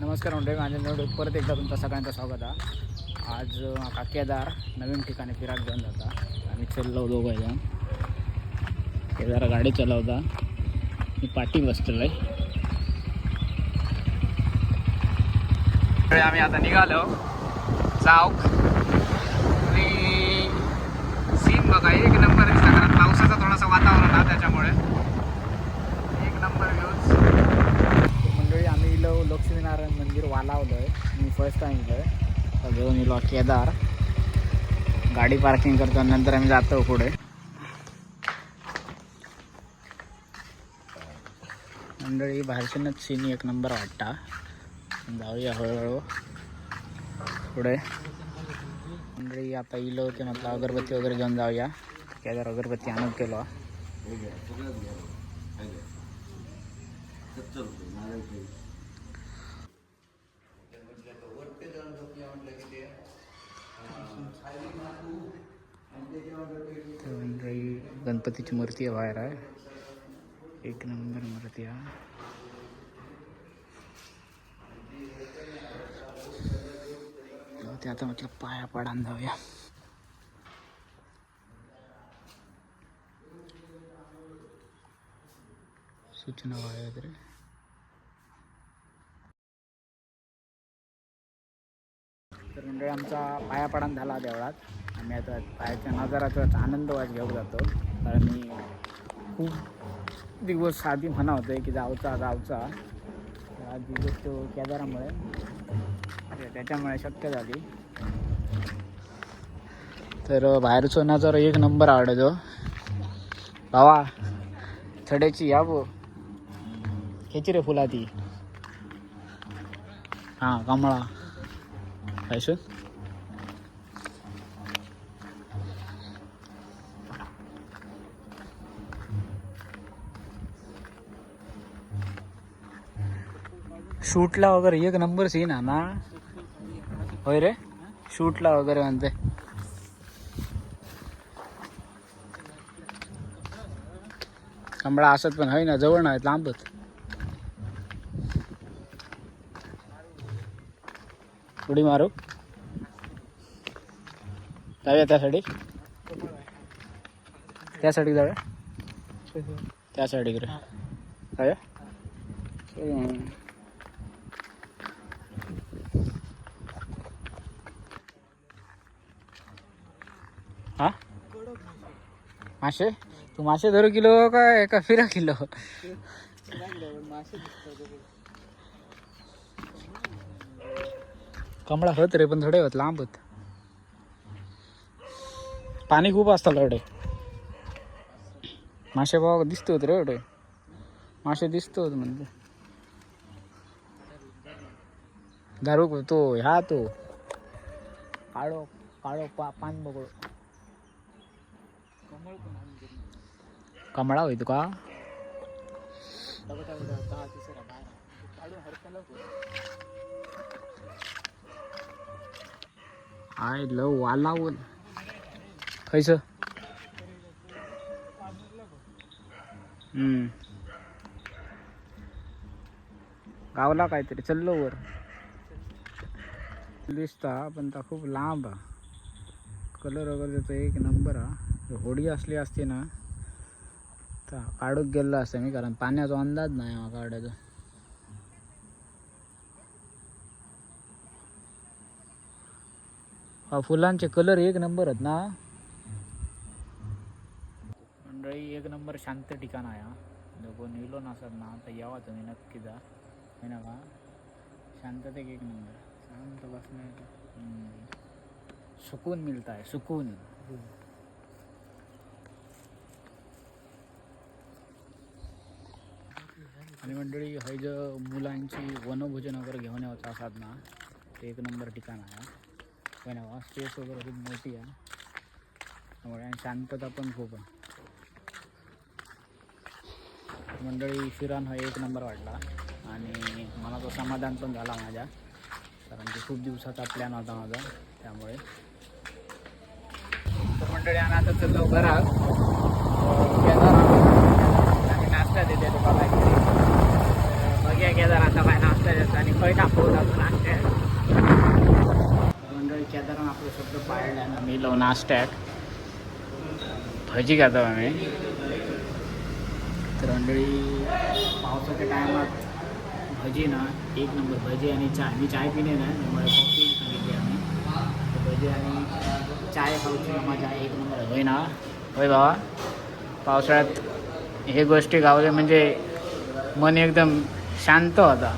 नमस्कार मंडळी, माझ्या व्हिडिओत परत एकदा तुमचं सगळ्यांचं स्वागत आहे. आज माका केदार नवीन ठिकाणी फिरायला घेऊन जाता. आम्ही चाललो दोघं जण. केदार गाडी चालवता, मी पाठी बसलेलो आहे. आम्ही आता निघालो चौक आणि सीन बघा एक नंबर दिसला, कारण पावसाचा थोडासा वातावरण आहे त्याच्यामुळे एक नंबर व्ह्यूज. मंडळी आम्ही इलो लक्ष्मीनारायण मंदिर वालावलं आहे. मी फर्स्ट टाइम इलो आहे. घेऊन इलो केदार. गाडी पार्किंग करतो, नंतर आम्ही जातो पुढे. मंडळी बाहेरच्यानंच सीन एक नंबर वाटता. जाऊया हळूहळू पुढे. मंडळी आता इलो होते म्हटलं अगरबत्ती वगैरे घेऊन जाऊया. केदार अगरबत्ती आणून केलो. गणपतीची मूर्ती आहे बाहेर आहे. एक नंबर मूर्ती आहे. ते आता म्हटलं पाया पडान जाऊया. सूचना वाया वगैरे तर म्हणजे आमचा पायापडान झाला देवळात. आम्ही आता पायाच्या नजाराचा आनंद वाज घेऊ जातो, कारण मी खूप दिवस आधी म्हणा होतं की जाऊचा आज दिवस तो केदारामुळे त्याच्यामुळे शक्य झाली. तर बाहेरचा नजारा एक नंबर आवडतो भावा. छड्याची या बो ह्याची रे फुला ती, हां कमळा खायचं. शूटला वगैरे एक नंबर सीन आहे ना. होय रे, शूटला वगैरे म्हणते. कमळा असत पण आहे ना, जवळ नाही लांबच. उडी मारू जाऊया त्यासाठी जाऊया त्या साईडकडे जाऊया. हा मासे, तू मासे धरू किलो काय का फिरा किलो? कमळा होत रे, पण थोडे होत लांब होत. पाणी खूप असतं एवढे. मासे बाबा दिसतो रे एवढे मासे दिसतो म्हणजे. दारू तो ह्या तो काळो काळो पान बघ. कमळा होय तुका आय लव वालावल खायचं. गावला काहीतरी चल्लो वर दिसता, पण ता खूप लांब हा. कलर वगैरे त्याचा एक नंबर हा. होडी असली असते ना तर काढूक गेलो असतं मी, कारण पाण्याचा अंदाज नाही हा काढायचा. हा फुलांचे कलर एक नंबर आहेत ना. मंडळी एक नंबर शांत ठिकाण आहे हा. जर कोण इलो नसत ना तर यावा तुम्ही नक्की जा. ना का शांततेक एक नंबर शांत बसण्यात सुकून मिळता है, सुकून. आणि मंडळी हय ज मुलांची वनभोजन वगैरे घेऊन यायचं असतात ना, ते एक नंबर ठिकाण आहे. पण स्पेस वगैरे खूप मोठी आहे त्यामुळे, आणि शांतता पण खूप आहे. मंडळी फिरान हा एक नंबर वाटला, आणि मला तो समाधान पण झाला माझ्या, कारण की खूप दिवसाचा प्लॅन होता माझा त्यामुळे. तर मंडळी आम्ही आता चाललो घरात. नाश्ता देते तुला काहीतरी. बघूया केदार आता काय नाश्ता देतात आणि सवय टाकून नाश्त्याक मंडळी केदारान आपलं शब्द पाळला ना मी लो नाश्त्याक भजी खातो आम्ही. तर मंडळी पावसाच्या टायमात भजी ना एक नंबर. भजी आणि चाय, मी चाय पिणे ना त्यामुळे कॉफी सांगितली आम्ही. तर भजी आणि चाय खाऊची मजा एक नंबर होय ना. होय बाबा, पावसाळ्यात हे गोष्टी गावले म्हणजे मन एकदम शांत होता.